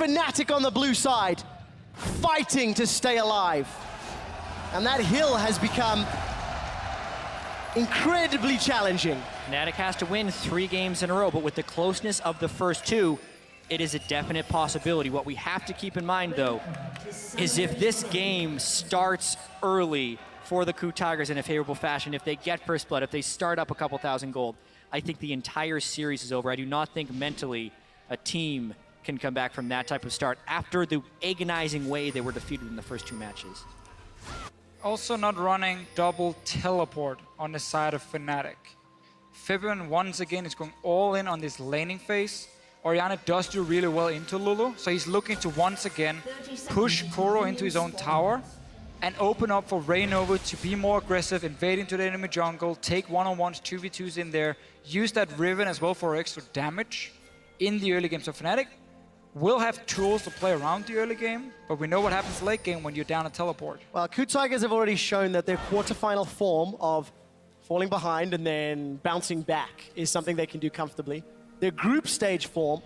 Fnatic on the blue side, fighting to stay alive. And that hill has become incredibly challenging. Fnatic has to win 3 games in a row, but with the closeness of the first 2, it is a definite possibility. What we have to keep in mind, though, is if this game starts early for the KOO Tigers in a favorable fashion, if they get first blood, if they start up a couple thousand gold, I think the entire series is over. I do not think mentally a team can come back from that type of start after the agonizing way they were defeated in the first 2 matches. Also not running double teleport on the side of Fnatic. Fibbin once again is going all in on this laning phase. Orianna does do really well into Lulu, so he's looking to once again push KOO into his own tower and open up for Reignover to be more aggressive, invade into the enemy jungle, take one-on-ones, 2v2s in there, use that Riven as well for extra damage in the early game. So Fnatic will have tools to play around the early game, but we know what happens late game when you're down a teleport. Well, KOO Tigers have already shown that their quarterfinal form of falling behind and then bouncing back is something they can do comfortably. Their group stage form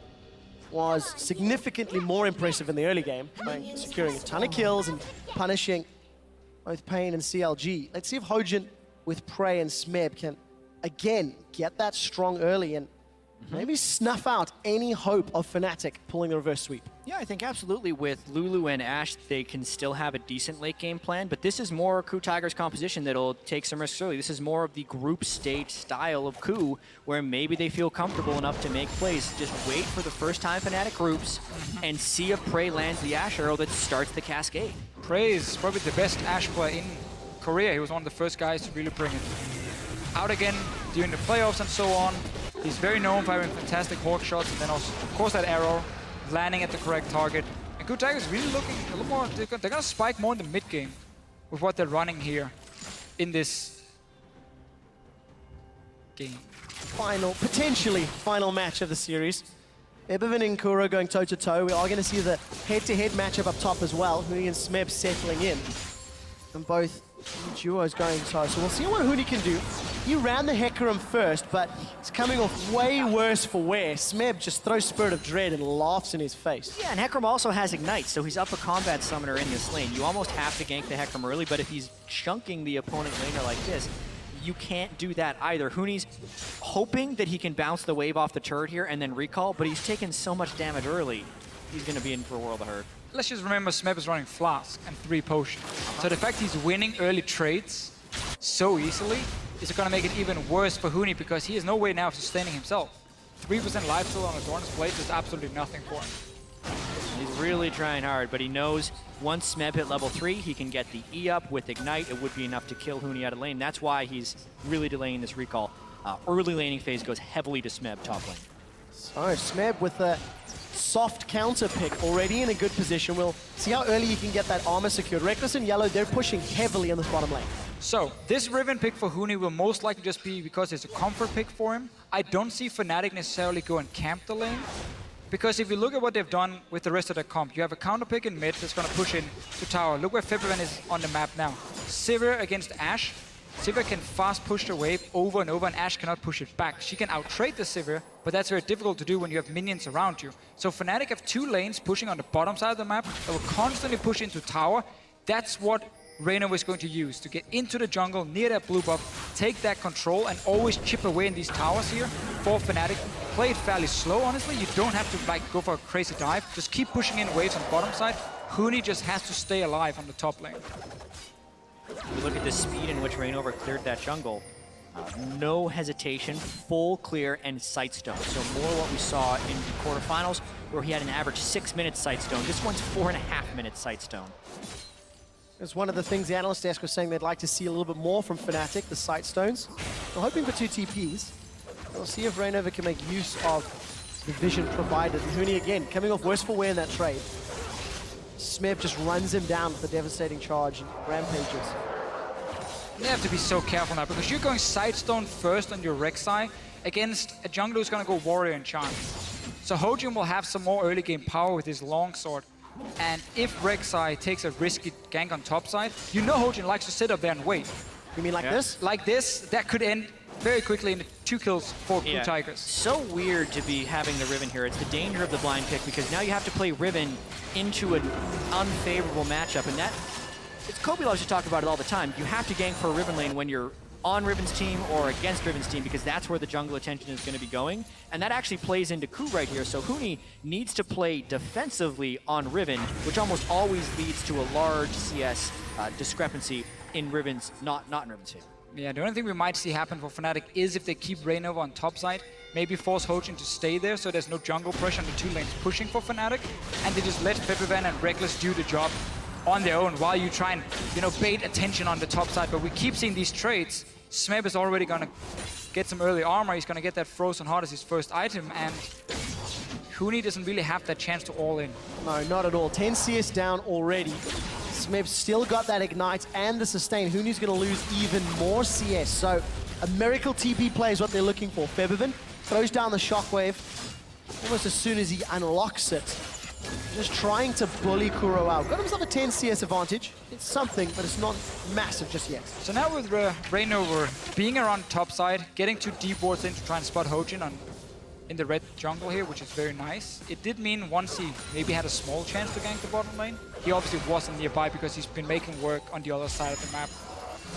was significantly more impressive in the early game, securing a ton of kills and punishing both Pain and CLG. Let's see if Hojin with Prey and Smeb can, again, get that strong early and maybe snuff out any hope of Fnatic pulling the reverse sweep. Yeah, I think absolutely with Lulu and Ashe, they can still have a decent late game plan, but this is more KOO Tigers composition that'll take some risks early. This is more of the group stage style of KOO, where maybe they feel comfortable enough to make plays. Just wait for the first time Fnatic groups and see if Prey lands the Ashe arrow that starts the cascade. Prey is probably the best Ashe player in Korea. He was one of the first guys to really bring it out again during the playoffs and so on. He's very known for having fantastic hawk shots, and then also, of course, that arrow landing at the correct target. And KOO Tigers really looking a little more, they're gonna spike more in the mid game with what they're running here in this game. Potentially final match of the series. Ebervin and KOO going toe-to-toe. We are going to see the head-to-head matchup up top as well. Huni and Smeb settling in. And both duos going toe. So we'll see what Huni can do. He ran the Hecarim first, but it's coming off way worse for wear. Smeb just throws Spirit of Dread and laughs in his face. Yeah, and Hecarim also has Ignite, so he's up a combat summoner in this lane. You almost have to gank the Hecarim early, but if he's chunking the opponent laner like this, you can't do that either. Huni's hoping that he can bounce the wave off the turret here and then recall, but he's taken so much damage early, he's going to be in for a world of hurt. Let's just remember Smeb is running Flask and 3 potions. So the fact he's winning early trades so easily is going to make it even worse for Huni, because he has no way now of sustaining himself. 3% lifesteal on a Dorn's Blade is absolutely nothing for him. He's really trying hard, but he knows once Smeb hit level 3, he can get the E up with Ignite. It would be enough to kill Huni out of lane. That's why he's really delaying this recall. Early laning phase goes heavily to Smeb top lane. So Smeb with a soft counter pick already in a good position. We'll see how early he can get that armor secured. Reckless and Yellow, they're pushing heavily in the bottom lane. So this Riven pick for Huni will most likely just be because it's a comfort pick for him. I don't see Fnatic necessarily go and camp the lane, because if you look at what they've done with the rest of their comp, you have a counter pick in mid that's going to push in to tower. Look where Fibbin is on the map now. Sivir against Ashe. Sivir can fast push the wave over and over, and Ashe cannot push it back. She can out-trade the Sivir, but that's very difficult to do when you have minions around you. So Fnatic have 2 lanes pushing on the bottom side of the map that will constantly push into tower. That's what Reignover is going to use to get into the jungle near that blue buff, take that control, and always chip away in these towers here for Fnatic. Play it fairly slow, honestly. You don't have to go for a crazy dive. Just keep pushing in waves on the bottom side. Huni just has to stay alive on the top lane. You look at the speed in which Reignover cleared that jungle. No hesitation, full clear, and sightstone. So more what we saw in the quarterfinals, where he had an average 6 minute sightstone. This one's 4.5 minute sightstone. It's one of the things the analyst desk was saying they'd like to see a little bit more from Fnatic, the sightstones. We're hoping for 2 TPs. We'll see if Reignover can make use of the vision provided. And Huni again, coming off worse for wear in that trade. Smeb just runs him down with a devastating charge and rampages. You have to be so careful now, because you're going Sightstone first on your Rek'Sai against a jungler who's going to go Warrior Enchant. So Hojin will have some more early game power with his longsword. And if Rek'Sai takes a risky gank on top side, you know Hojin likes to sit up there and wait. You mean like this? Like this, that could end very quickly into 2 kills for KOO Tigers. So weird to be having the Riven here. It's the danger of the blind pick because now you have to play Riven into an unfavorable matchup, and Kobe loves to talk about it all the time. You have to gank for a Riven lane when you're on Riven's team or against Riven's team because that's where the jungle attention is going to be going. And that actually plays into KOO right here. So Huni needs to play defensively on Riven, which almost always leads to a large CS discrepancy in Riven's, not in Riven's favor. Yeah, the only thing we might see happen for Fnatic is if they keep Reignover on top side, maybe force Hojin to stay there so there's no jungle pressure on the 2 lanes pushing for Fnatic, and they just let Febiven and Reckless do the job on their own while you try and, bait attention on the top side. But we keep seeing these trades. Smeb is already gonna get some early armor. He's gonna get that Frozen Heart as his first item, and Huni doesn't really have that chance to all in. No, not at all. 10 CS down already. Smeb's still got that Ignite and the Sustain. Huni's gonna lose even more CS. So a Miracle TP play is what they're looking for. Febiven throws down the Shockwave almost as soon as he unlocks it. Just trying to bully Kuro out. Got himself a 10 CS advantage. It's something, but it's not massive just yet. So now with Reignover being around top side, getting 2 deep wards in to try and spot Hojin in the red jungle here, which is very nice. It did mean once he maybe had a small chance to gank the bottom lane, he obviously wasn't nearby because he's been making work on the other side of the map.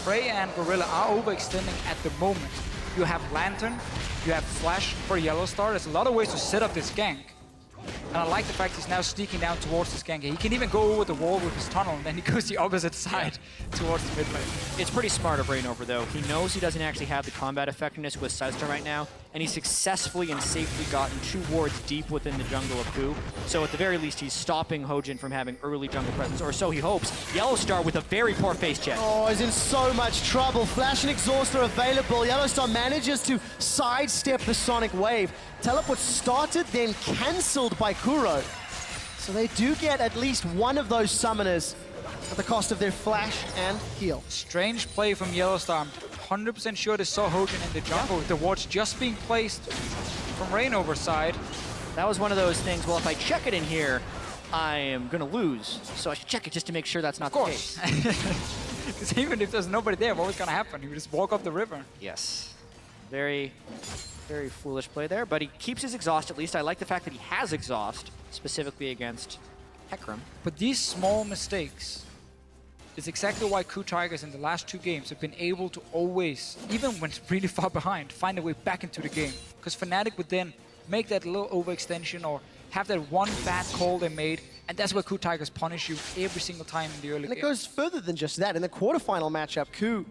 Frey and Gorilla are overextending at the moment. You have Lantern, you have Flash for Yellow Star. There's a lot of ways to set up this gank. And I like the fact he's now sneaking down towards this gank. He can even go over the wall with his tunnel, and then he goes the opposite side towards the mid lane. It's pretty smart of Reignover, though. He knows he doesn't actually have the combat effectiveness with Sidestorm right now, and he's successfully and safely gotten 2 wards deep within the jungle of KOO. So at the very least, he's stopping Hojin from having early jungle presence, or so he hopes. Yellowstar with a very poor face check. Oh, he's in so much trouble. Flash and Exhaust are available. Yellowstar manages to sidestep the Sonic Wave. Teleport started, then cancelled by Kuro. So they do get at least one of those summoners at the cost of their flash and heal. Strange play from Yellowstar. I'm 100% sure they saw Hojin in the jungle with the wards just being placed from Reignover's side. That was one of those things, well, if I check it in here, I am going to lose. So I should check it just to make sure that's not the case. Because even if there's nobody there, what was going to happen? He would just walk up the river. Yes. Very foolish play there, but he keeps his exhaust at least. I like the fact that he has exhaust, specifically against Hecarim. But these small mistakes is exactly why KOO Tigers in the last 2 games have been able to always, even when really far behind, find a way back into the game. Because Fnatic would then make that little overextension or have that one bad call they made, and that's where KOO Tigers punish you every single time in the early game. And it goes further than just that. In the quarterfinal matchup, KOO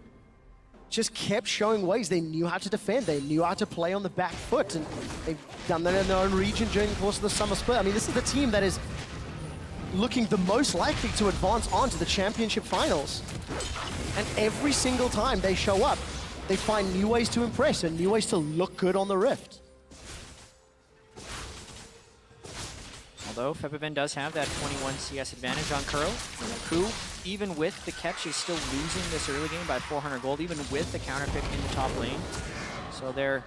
just kept showing ways. They knew how to defend. They knew how to play on the back foot, and they've done that in their own region during the course of the summer split. I mean, this is the team that is looking the most likely to advance on to the championship finals. And every single time they show up, they find new ways to impress and new ways to look good on the Rift. Although Febiven does have that 21 CS advantage on Kuro. KOO, even with the catch, is still losing this early game by 400 gold, even with the counter pick in the top lane. So they're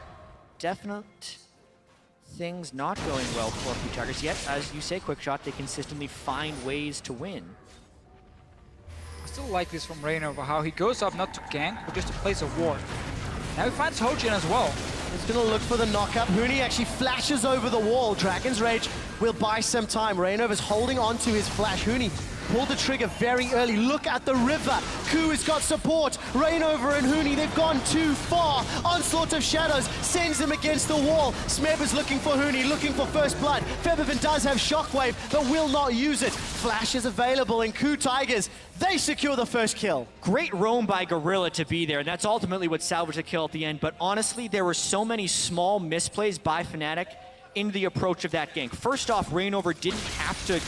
definite things not going well for KOO Tigers. Yet, as you say, Quickshot, they consistently find ways to win. I still like this from Reignover, how he goes up not to gank, but just to place a ward. Now he finds Hojin as well. He's gonna look for the knockup. Huni actually flashes over the wall. Dragon's Rage will buy some time. Reignover's holding on to his flash. Huni pulled the trigger very early. Look at the river. KOO has got support. Reignover and Huni, they've gone too far. Onslaught of Shadows sends him against the wall. Smeb is looking for Huni, looking for first blood. Febiven does have Shockwave, but will not use it. Flash is available, and KOO Tigers, they secure the first kill. Great roam by Gorilla to be there, and that's ultimately what salvaged the kill at the end. But honestly, there were so many small misplays by Fnatic in the approach of that gank. First off, Reignover didn't have to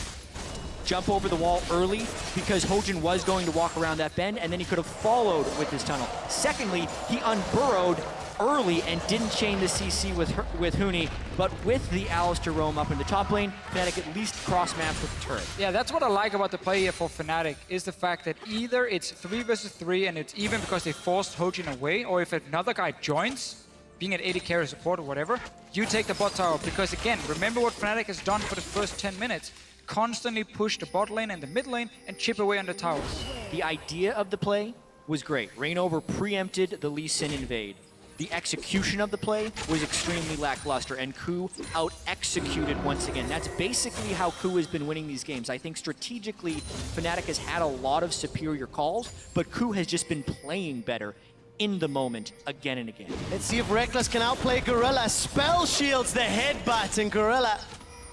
jump over the wall early because Hojin was going to walk around that bend, and then he could have followed with his tunnel. Secondly, he unburrowed early and didn't chain the CC with Huni, but with the Alistair roam up in the top lane, Fnatic at least cross maps with the turret. Yeah, that's what I like about the play here for Fnatic, is the fact that either it's 3 versus 3 and it's even because they forced Hojin away, or if another guy joins, being an 80 carry support or whatever, you take the bot tower. Because again, remember what Fnatic has done for the first 10 minutes. Constantly push the bot lane and the mid lane and chip away on the towers. The idea of the play was great. Reignover preempted the Lee Sin invade. the execution of the play was extremely lackluster, and KOO out-executed once again. That's basically how KOO has been winning these games. I think strategically, Fnatic has had a lot of superior calls, but KOO has just been playing better in the moment again and again. Let's see if Rekkles can outplay Gorilla. Spell shields the headbutt, and Gorilla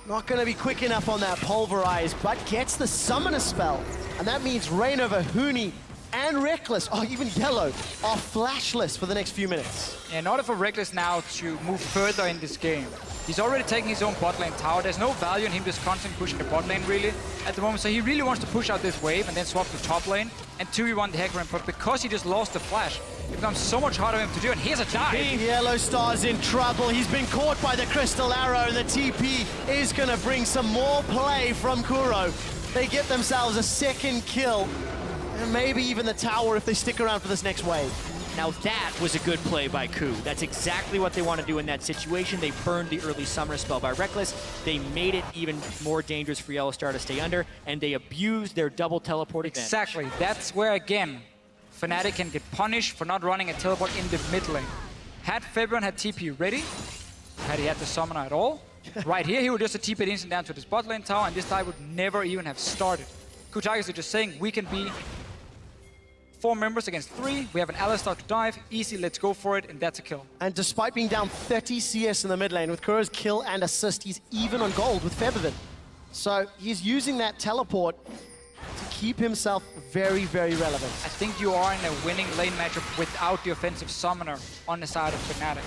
not going to be quick enough on that Pulverize, but gets the Summoner spell. And that means Reignover, Huni, and Rekkles, or even Yellow, are flashless for the next few minutes. In order for Rekkles now to move further in this game, he's already taking his own bot lane tower. There's no value in him just constantly pushing the bot lane, really, at the moment. So he really wants to push out this wave and then swap to top lane and 2v1 the Hecarim. But because he just lost the flash, it becomes so much harder for him to do. And here's a dive. Yellow Star's in trouble. He's been caught by the Crystal Arrow, and the TP is going to bring some more play from Kuro. They get themselves a second kill, and maybe even the tower if they stick around for this next wave. Now that was a good play by KOO. That's exactly what they want to do in that situation. They burned the early Summoner spell by Rekkles. They made it even more dangerous for Yellow Star to stay under, and they abused their double teleport advantage. Exactly. That's where, again, Fnatic can get punished for not running a teleport in the mid lane. Had Fabian had TP ready, had he had the Summoner at all, right here he would just TP it instant down to this bot lane tower, and this dive would never even have started. KOO Tigers are just saying, we can be 4 members against 3. We have an Alistar to dive. Easy, let's go for it, and that's a kill. And despite being down 30 CS in the mid lane, with Kuro's kill and assist, he's even on gold with Feathervin. So he's using that teleport to keep himself very, very relevant. I think you are in a winning lane matchup without the offensive Summoner on the side of Fnatic.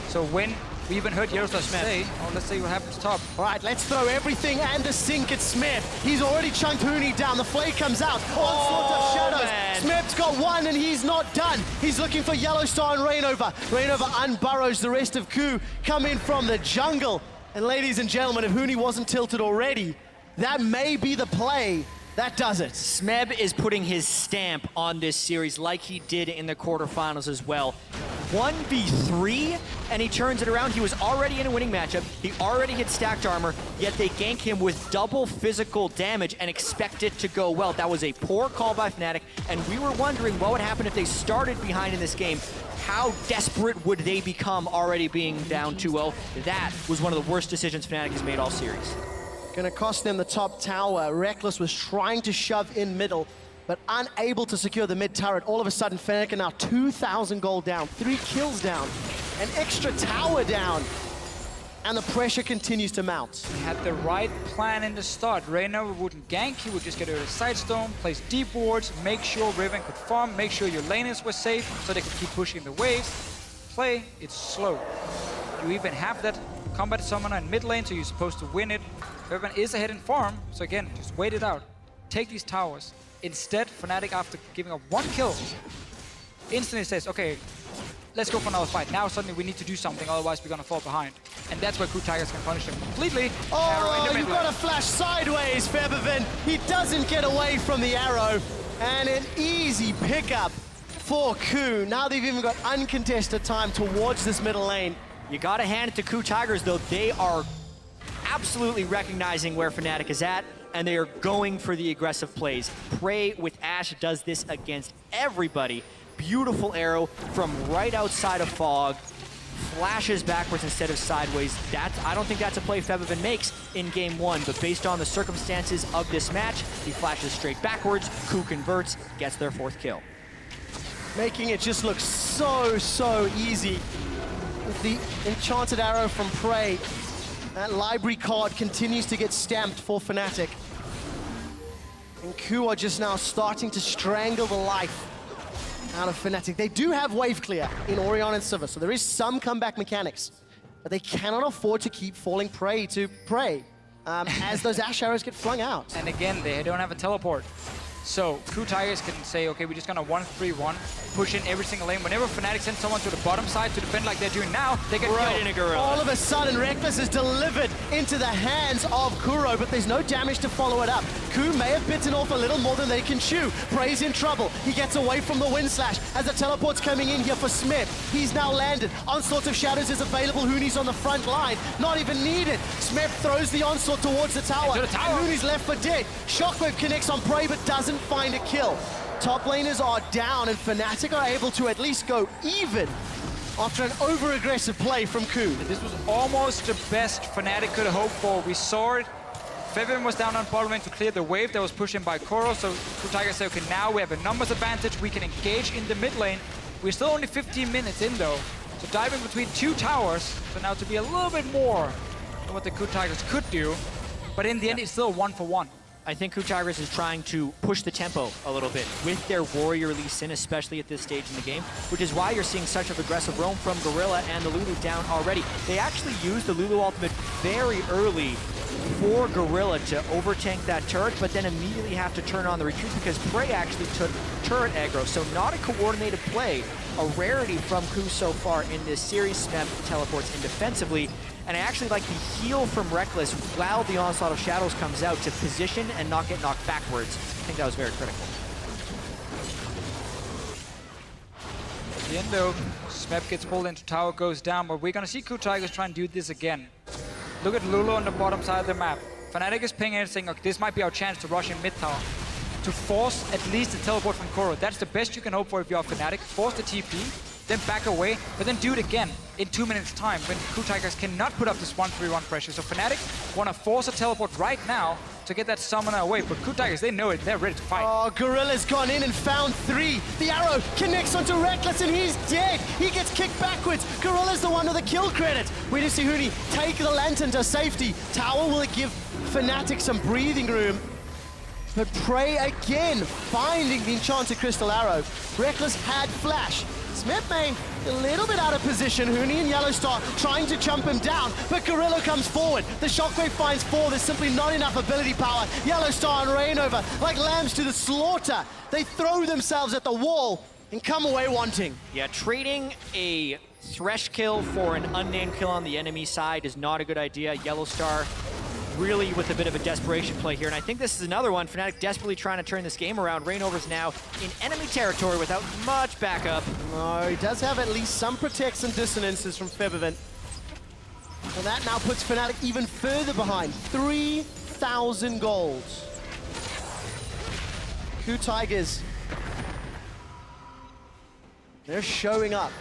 So when we even heard Yarostar say, oh, let's see what happens top. All right, let's throw everything and a sink at Smith. He's already chunked Huni down. The flay comes out. Onslaught of shadows. Man. Smith's got one, and he's not done. He's looking for Yellow Star and Reignover. Reignover unburrows the rest of KOO, come in from the jungle. And ladies and gentlemen, if Huni wasn't tilted already, that may be the play that does it. Smeb is putting his stamp on this series like he did in the quarterfinals as well. 1v3, and he turns it around. He was already in a winning matchup. He already hit stacked armor, yet they gank him with double physical damage and expect it to go well. That was a poor call by Fnatic, and we were wondering what would happen if they started behind in this game. How desperate would they become already being down 2-0? That was one of the worst decisions Fnatic has made all series. Gonna cost them the top tower. Rekkles was trying to shove in middle, but unable to secure the mid turret. All of a sudden, Fnatic are now 2,000 gold down, 3 kills down, an extra tower down, and the pressure continues to mount. He had the right plan in the start. Reignover wouldn't gank, he would just get a side stone, place deep wards, make sure Riven could farm, make sure your laners were safe, so they could keep pushing the waves. Play, it's slow. You even have that combat summoner in mid lane, so you're supposed to win it. Riven is ahead in farm, so again, just wait it out. Take these towers. Instead, Fnatic, after giving up 1 kill, instantly says, okay, let's go for another fight. Now suddenly we need to do something, otherwise we're gonna fall behind. And that's where KOO Tigers can punish them completely. Oh, you got a flash sideways, Feathervin. He doesn't get away from the arrow. And an easy pickup for KOO. Now they've even got uncontested time towards this middle lane. You gotta hand it to KOO Tigers, though. They are absolutely recognizing where Fnatic is at, and they are going for the aggressive plays. Prey with Ashe does this against everybody. Beautiful arrow from right outside of Fog. Flashes backwards instead of sideways. I don't think that's a play Feathervin makes in game 1, but based on the circumstances of this match, he flashes straight backwards, KOO converts, gets their 4th kill. Making it just look so easy. With the enchanted arrow from Prey, that library card continues to get stamped for Fnatic. And KOO are just now starting to strangle the life out of Fnatic. They do have wave clear in Orion and Sivir, so there is some comeback mechanics. But they cannot afford to keep falling prey to Prey as those Ashe arrows get flung out. And again, they don't have a teleport. So KOO Tigers can say, okay, we're just gonna 1-3-1, push in every single lane. Whenever Fnatic sends someone to the bottom side to defend like they're doing now, they get right killed. in a gorilla. All of a sudden, Rekkles is delivered into the hands of Kuro, but there's no damage to follow it up. KOO may have bitten off a little more than they can chew. Prey's in trouble. He gets away from the wind slash as the teleport's coming in here for Smith. He's now landed. Onslaught of Shadows is available. Huni's on the front line. Not even needed. Smith throws the onslaught towards the tower. Into the tower. And Huni's left for dead. Shockwave connects on Prey, but doesn't find a kill. Top laners are down, and Fnatic are able to at least go even after an over-aggressive play from KOO. This was almost the best Fnatic could hope for. We saw it. Feven was down on bottom lane to clear the wave that was pushed in by KOO, so KOO Tigers say, okay, now we have a numbers advantage, we can engage in the mid lane. We're still only 15 minutes in though, so diving between 2 towers, so now to be a little bit more than what the KOO Tigers could do, but in the end it's still 1-for-1. I think KOO Tigers is trying to push the tempo a little bit with their Warrior Lee Sin, especially at this stage in the game, which is why you're seeing such an aggressive roam from Gorilla and the Lulu down already. They actually used the Lulu ultimate very early for Gorilla to overtank that turret, but then immediately have to turn on the retreat because Prey actually took turret aggro. So not a coordinated play, a rarity from KOO so far in this series. Smep teleports in defensively. And I actually like the heal from Reckless while the Onslaught of Shadows comes out to position and not get knocked backwards. I think that was very critical. At the end though, Smep gets pulled into tower, goes down, but we're gonna see KOO Tigers try and do this again. Look at Lulu on the bottom side of the map. Fnatic is pinging and saying, okay, this might be our chance to rush in mid tower. To force at least the teleport from KOO. That's the best you can hope for if you're Fnatic. Force the TP, then back away, but then do it again in 2 minutes time when KOO Tigers cannot put up this 1-3-1 pressure. So Fnatic want to force a teleport right now to get that summoner away, but KOO Tigers, they know it, they're ready to fight. Oh, Gorilla's gone in and found 3. The arrow connects onto Reckless and he's dead. He gets kicked backwards. Gorilla's the one with the kill credit. We just see Huni take the lantern to safety. Tower will give Fnatic some breathing room. But Prey again finding the enchanted crystal arrow. Reckless had flash. Smith May a little bit out of position. Huni and Yellowstar trying to jump him down, but Gorilla comes forward. The shockwave finds 4. There's simply not enough ability power. Yellowstar and Rainover, like lambs to the slaughter. They throw themselves at the wall and come away wanting. Yeah, trading a Thresh kill for an unnamed kill on the enemy side is not a good idea. Yellowstar really with a bit of a desperation play here, and I think this is another one. Fnatic desperately trying to turn this game around. Rainover's now in enemy territory without much backup. Oh, he does have at least some protects and dissonances from Febiven. And that now puts Fnatic even further behind. 3,000 gold. KOO Tigers. They're showing up.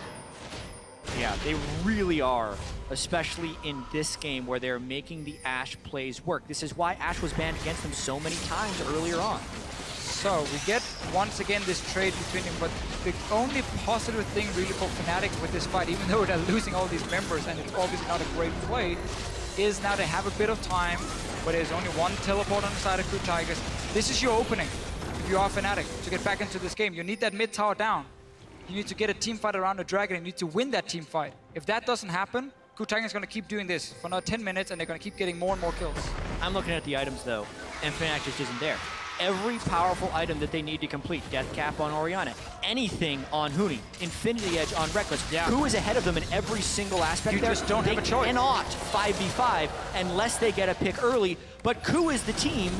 Yeah, they really are, especially in this game where they're making the Ashe plays work. This is why Ashe was banned against them so many times earlier on. So we get once again this trade between them, but the only positive thing really for Fnatic with this fight, even though they're losing all these members and it's obviously not a great play, is now they have a bit of time, but there's only 1 teleport on the side of KOO Tigers. This is your opening if you are Fnatic to get back into this game. You need that mid tower down. You need to get a team fight around the dragon and you need to win that team fight. If that doesn't happen, KOO Tigers is going to keep doing this for another 10 minutes and they're going to keep getting more and more kills. I'm looking at the items though, and Fnatic just isn't there. Every powerful item that they need to complete, Death Cap on Orianna, anything on Huni, Infinity Edge on Reckless, KOO is ahead of them in every single aspect. You just don't have a choice. They cannot 5v5 unless they get a pick early, but KOO is the team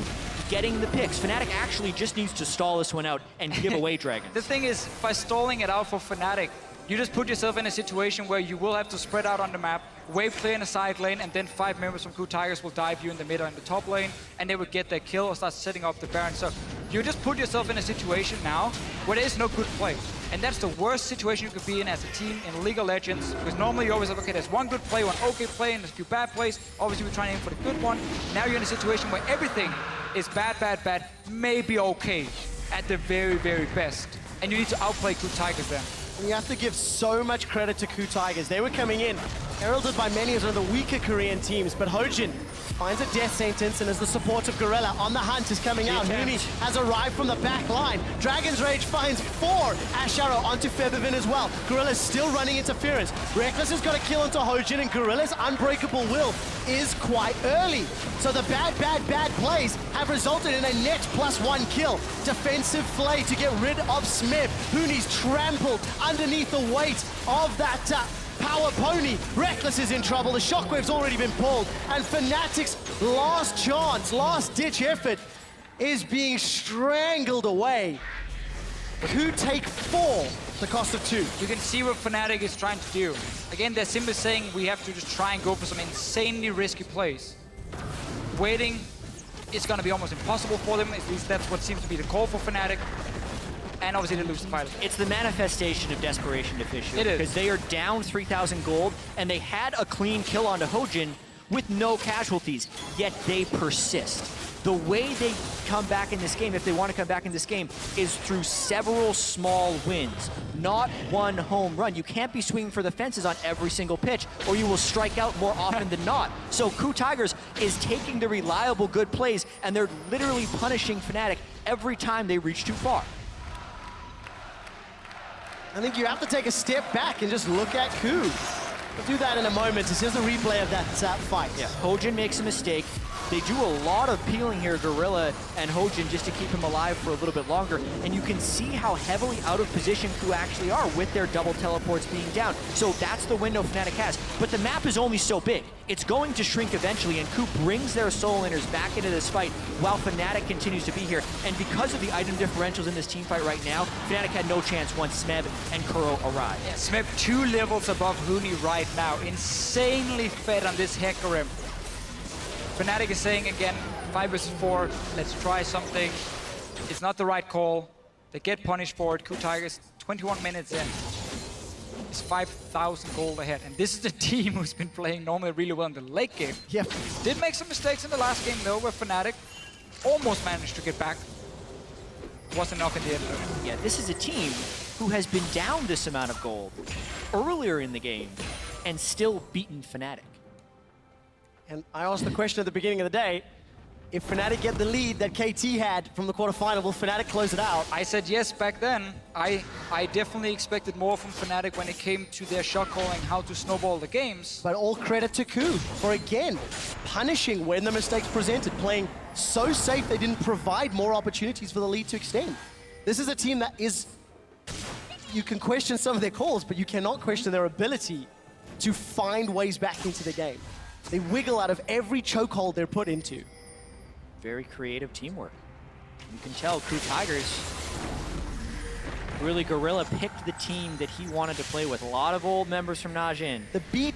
getting the picks. Fnatic actually just needs to stall this one out and give away dragons. The thing is, by stalling it out for Fnatic, you just put yourself in a situation where you will have to spread out on the map, wave clear in the side lane, and then 5 members from KOO Tigers will dive you in the mid or in the top lane, and they will get their kill or start setting up the Baron. So you just put yourself in a situation now where there is no good play. And that's the worst situation you could be in as a team in League of Legends, because normally you always have, okay, there's one good play, one okay play, and there's a few bad plays. Obviously, we're trying to aim for the good one. Now you're in a situation where everything is bad, bad, bad, maybe okay at the very, very best. And you need to outplay KOO Tigers then. And you have to give so much credit to KOO Tigers. They were coming in, heralded by many as one of the weaker Korean teams, but Hojin finds a death sentence, and as the support of Gorilla on the hunt is coming out, Huni has arrived from the back line. Dragon's Rage finds 4 Ashe Arrow onto Febiven as well. Gorilla's still running interference. Reckless has got a kill onto Hojin, and Gorilla's Unbreakable Will is quite early. So the bad, bad, bad plays have resulted in a net +1 kill. Defensive flay to get rid of Smith. Huni's trampled underneath the weight of that power pony. Reckless is in trouble. The shockwave's already been pulled. And Fnatic's last chance, last ditch effort is being strangled away. KOO take 4, the cost of 2. You can see what Fnatic is trying to do. Again, they're simply saying we have to just try and go for some insanely risky plays. Waiting is going to be almost impossible for them. At least that's what seems to be the call for Fnatic. and obviously they lose the fight. It's the manifestation of desperation deficient. It is. Because they are down 3,000 gold, and they had a clean kill onto Hojin with no casualties, yet they persist. The way they come back in this game, if they want to come back in this game, is through several small wins, not one home run. You can't be swinging for the fences on every single pitch, or you will strike out more often than not. So KOO Tigers is taking the reliable good plays, and they're literally punishing Fnatic every time they reach too far. I think you have to take a step back and just look at KOO. We'll do that in a moment. This is a replay of that fight. Yeah, Hojin makes a mistake. They do a lot of peeling here, Gorilla and Hojin, just to keep him alive for a little bit longer. And you can see how heavily out of position KOO actually are with their double teleports being down. So that's the window Fnatic has. But the map is only so big. It's going to shrink eventually, and KOO brings their solo laners back into this fight while Fnatic continues to be here. And because of the item differentials in this team fight right now, Fnatic had no chance once Smeb and Kuro arrived. Yeah, Smeb 2 levels above Huni right now. Insanely fed on this Hecarim. Fnatic is saying again, 5 versus 4, let's try something. It's not the right call. They get punished for it. KOO Tigers, 21 minutes in. It's 5,000 gold ahead. And this is the team who's been playing normally really well in the late game. Yep. Did make some mistakes in the last game though, where Fnatic almost managed to get back. Wasn't enough in the end though. Yeah, this is a team who has been down this amount of gold earlier in the game and still beaten Fnatic. And I asked the question at the beginning of the day, if Fnatic get the lead that KT had from the quarterfinal, will Fnatic close it out? I said yes back then. I definitely expected more from Fnatic when it came to their shot calling, how to snowball the games. But all credit to KOO for, again, punishing when the mistakes presented, playing so safe they didn't provide more opportunities for the lead to extend. This is a team that is... You can question some of their calls, but you cannot question their ability to find ways back into the game. They wiggle out of every chokehold they're put into. Very creative teamwork. You can tell KOO Tigers, really Gorilla picked the team that he wanted to play with. A lot of old members from Najin. The B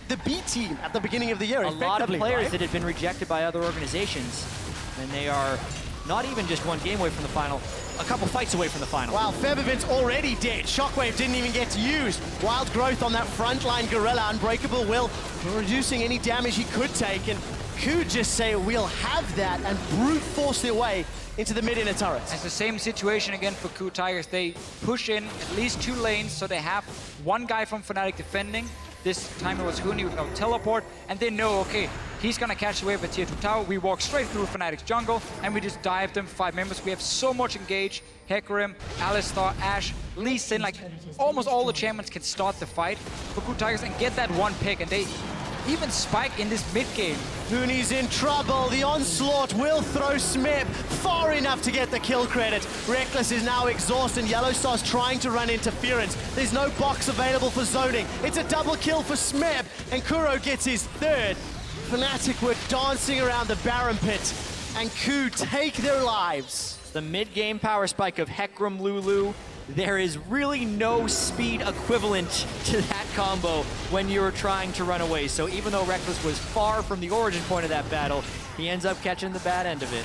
team at the beginning of the year, A lot of players right? that had been rejected by other organizations. And they are not even just one game away from the final, a couple fights away from the final. Wow, Febiven's already dead. Shockwave didn't even get used. Wild growth on that frontline Gorilla. Unbreakable Will reducing any damage he could take. And KOO just say, we'll have that, and brute force their way into the mid-inner turrets. It's the same situation again for KOO Tigers. They push in at least 2 lanes, so they have one guy from Fnatic defending. This time it was Huni with no teleport, and they know, okay, he's gonna catch the wave at tier 2 tower. We walk straight through Fnatic's jungle, and we just dive them 5 members. We have so much engaged. Hecarim, Alistar, Ashe, Lee Sin, like almost all the champions can start the fight for KOO Tigers and get that one pick, and they even spike in this mid game. Huni's in trouble. The onslaught will throw Smeb far enough to get the kill credit. Reckless is now exhausted. Yellowstar's trying to run interference. There's no box available for zoning. It's a double kill for Smeb, and Kuro gets his 3rd. Fnatic were dancing around the Baron pit, and KOO take their lives. The mid-game power spike of Hecarim Lulu. There is really no speed equivalent to that combo when you're trying to run away. So even though Reckless was far from the origin point of that battle, he ends up catching the bad end of it.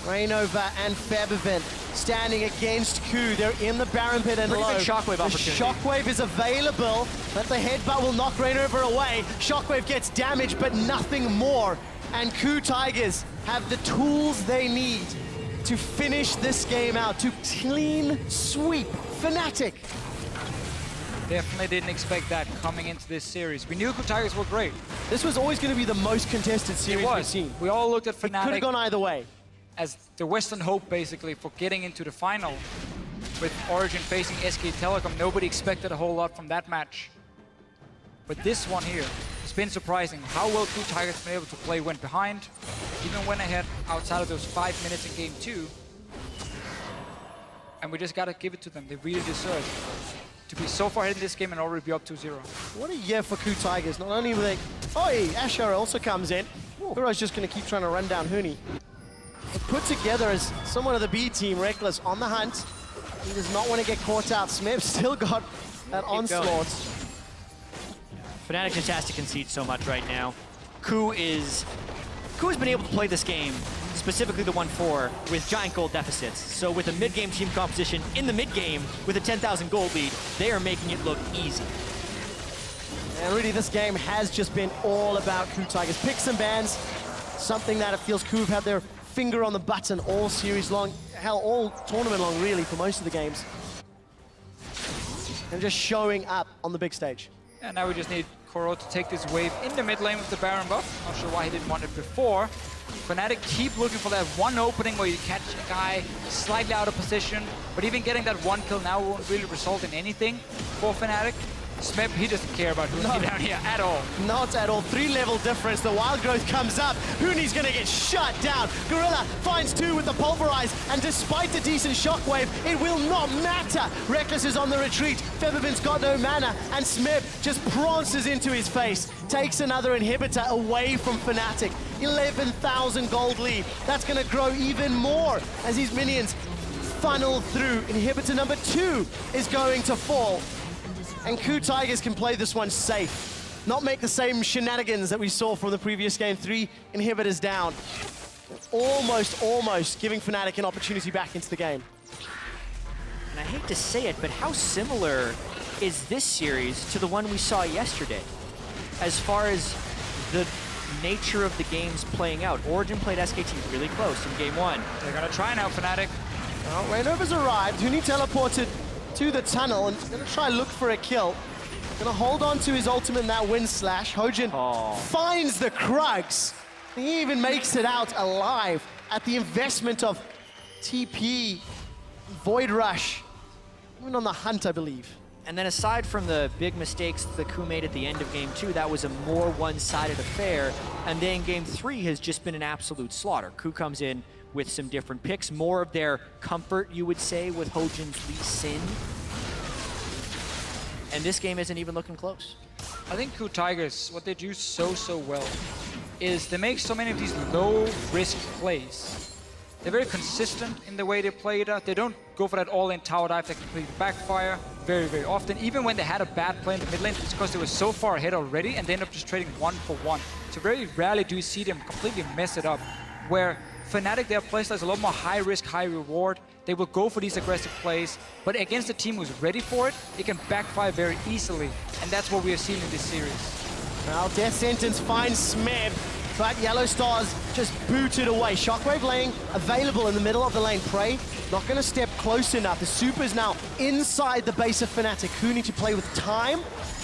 Rainova and Febiven standing against KOO. They're in the Baron pit and Pretty low. good shockwave The opportunity. shockwave is available, but the headbutt will knock Rainova away. Shockwave gets damaged, but nothing more. And KOO Tigers have the tools they need to finish this game out, to clean sweep Fnatic. Definitely didn't expect that coming into this series. We knew KOO Tigers were great. This was always going to be the most contested series we've seen. We all looked at It could Fnatic have gone either way. as the Western hope, basically, for getting into the final. With Origin facing SKTelecom, nobody expected a whole lot from that match. But this one here has been surprising. How well KOO Tigers have been able to play, went behind, even went ahead outside of those 5 minutes in game 2. And we just gotta give it to them. They really deserve to be so far ahead in this game and already be up 2-0. What a year for KOO Tigers. Not only were they... Oh, hey, Asher also comes in. Kuro's just going to keep trying to run down Huni. But put together as someone of the B team, Reckless on the hunt. He does not want to get caught out. Smeb still got that onslaught. Fnatic just has to concede so much right now. KOO has been able to play this game. He's specifically the 1-4, with giant gold deficits. So with a mid-game team composition in the mid-game with a 10,000 gold lead, they are making it look easy. And really, this game has just been all about KOO Tigers. Picks and bans, something that it feels KOO have had their finger on the button all series long, hell, all tournament long, really, for most of the games. And just showing up on the big stage. And now we just need KOO to take this wave in the mid lane with the Baron buff. Not sure why he didn't want it before. Fnatic keep looking for that one opening where you catch a guy slightly out of position, but even getting that one kill now won't really result in anything for Fnatic. Smeb, he doesn't care about Huni down here at all. Not at all. 3-level difference. The wild growth comes up. Huni's going to get shut down. Gorilla finds 2 with the pulverize, and despite the decent shockwave, it will not matter. Rekkles is on the retreat. Febiven's got no mana, and Smeb just prances into his face. Takes another inhibitor away from Fnatic. 11,000 gold lead. That's going to grow even more as these minions funnel through. Inhibitor number 2 is going to fall. And KOO Tigers can play this one safe. Not make the same shenanigans that we saw from the previous game. 3 inhibitors down. Almost giving Fnatic an opportunity back into the game. And I hate to say it, but how similar is this series to the one we saw yesterday? As far as the nature of the games playing out. Origin played SKT really close in game 1. They're gonna try now, Fnatic. Well, Rainover's arrived. Huni teleported to the tunnel and gonna try look for a kill. Gonna hold on to his ultimate in that wind slash. Hojin finds the Krugs. He even makes it out alive at the investment of TP, Void Rush, even on the hunt, I believe. And then aside from the big mistakes the KOO made at the end of game 2, that was a more one-sided affair. And then game 3 has just been an absolute slaughter. KOO comes in with some different picks, more of their comfort, you would say, with Hojin's Lee Sin. And this game isn't even looking close. I think KOO Tigers, what they do so well is they make so many of these low-risk plays. They're very consistent in the way they play it out. They don't go for that all-in tower dive that completely backfire very often. Even when they had a bad play in the mid lane, it's because they were so far ahead already and they end up just trading 1-for-1. So very rarely do you see them completely mess it up. Where Fnatic, their playstyle is a lot more high risk, high reward. They will go for these aggressive plays, but against a team who's ready for it, it can backfire very easily. And that's what we are seeing in this series. Well, Death Sentence finds Smeb, but Yellow Stars just booted away. Shockwave laying available in the middle of the lane. Prey not going to step close enough. The Super's now inside the base of Fnatic. Who need to play with time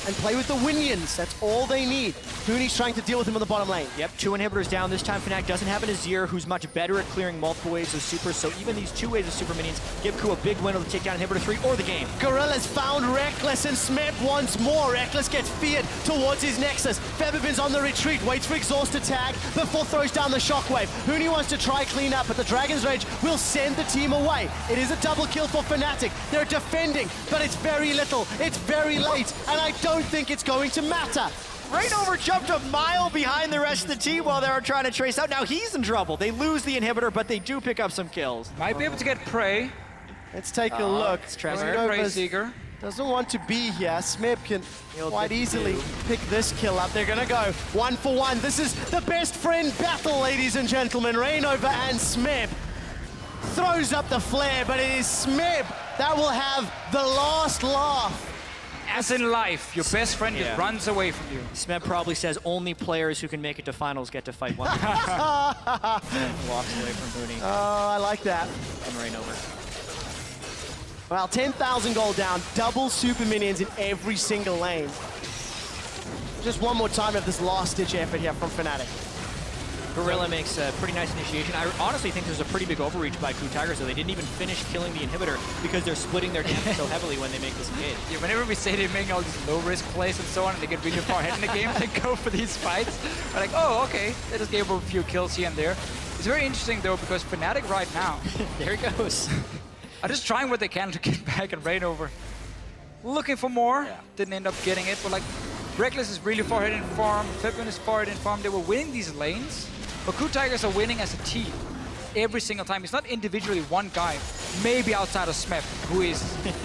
and play with the Winions. That's all they need. Huni's trying to deal with him on the bottom lane. Yep, 2 inhibitors down. This time Fnatic doesn't have an Azir who's much better at clearing multiple waves of supers, so even these 2 waves of super minions give KOO a big window to take down inhibitor 3 or the game. Gorilla's found Rekkles and Smeb once more. Rekkles gets feared towards his Nexus. Febiven's on the retreat, waits for Exhaust to tag before throws down the Shockwave. Huni wants to try clean up, but the Dragon's Rage will send the team away. It is a double kill for Fnatic. They're defending, but it's very little. It's very late, and I don't think it's going to matter. Rainover jumped a mile behind the rest of the team while they were trying to trace out. Now he's in trouble. They lose the inhibitor, but they do pick up some kills. Might be able to get Prey. Let's take a look. Prey Seeker. Doesn't want to be here. Smeb can quite easily pick this kill up. They're gonna go 1-for-1. This is the best friend battle, ladies and gentlemen. Rainover and Smeb throws up the flare, but it is Smeb that will have the last laugh. As in life, your best friend just runs away from you. Smeb probably says only players who can make it to finals get to fight one. And walks away from Huni. Oh, I like that. And Rainover. Well, 10,000 gold down, double super minions in every single lane. Just one more time of this last-ditch effort here from Fnatic. Gorilla makes a pretty nice initiation. I honestly think there's a pretty big overreach by KOO Tigers, so they didn't even finish killing the inhibitor because they're splitting their damage so heavily when they make this engage. Yeah, whenever we say they're making all these low-risk plays and so on, and they get really far ahead in the game, they go for these fights. We're like, oh, okay, they just gave up a few kills here and there. It's very interesting, though, because Fnatic right now... There he goes. are just trying what they can to get back and Rainover. Looking for more, didn't end up getting it, but like, Rekkles is really far ahead in farm, Febiven is far ahead in farm. They were winning these lanes, but KOO Tigers are winning as a team every single time. It's not individually one guy, maybe outside of Smeb, who is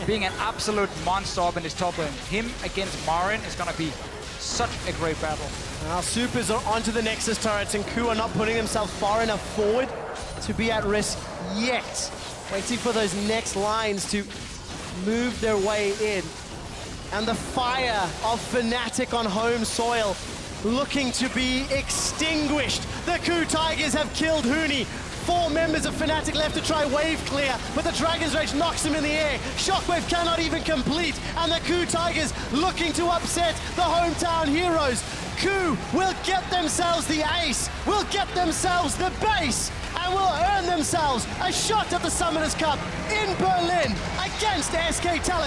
being an absolute monster up in his top lane. Him against Marin is gonna be such a great battle. Now Supers are onto the Nexus turrets and KOO are not putting themselves far enough forward to be at risk yet. Waiting for those next lines to move their way in. And the fire of Fnatic on home soil looking to be extinguished. The KOO Tigers have killed Huni. 4 members of Fnatic left to try wave clear, but the Dragon's Rage knocks him in the air. Shockwave cannot even complete, and the KOO Tigers looking to upset the hometown heroes. KOO will get themselves the ace, will get themselves the base, and will earn themselves a shot at the Summoners Cup in Berlin against SKTelecom.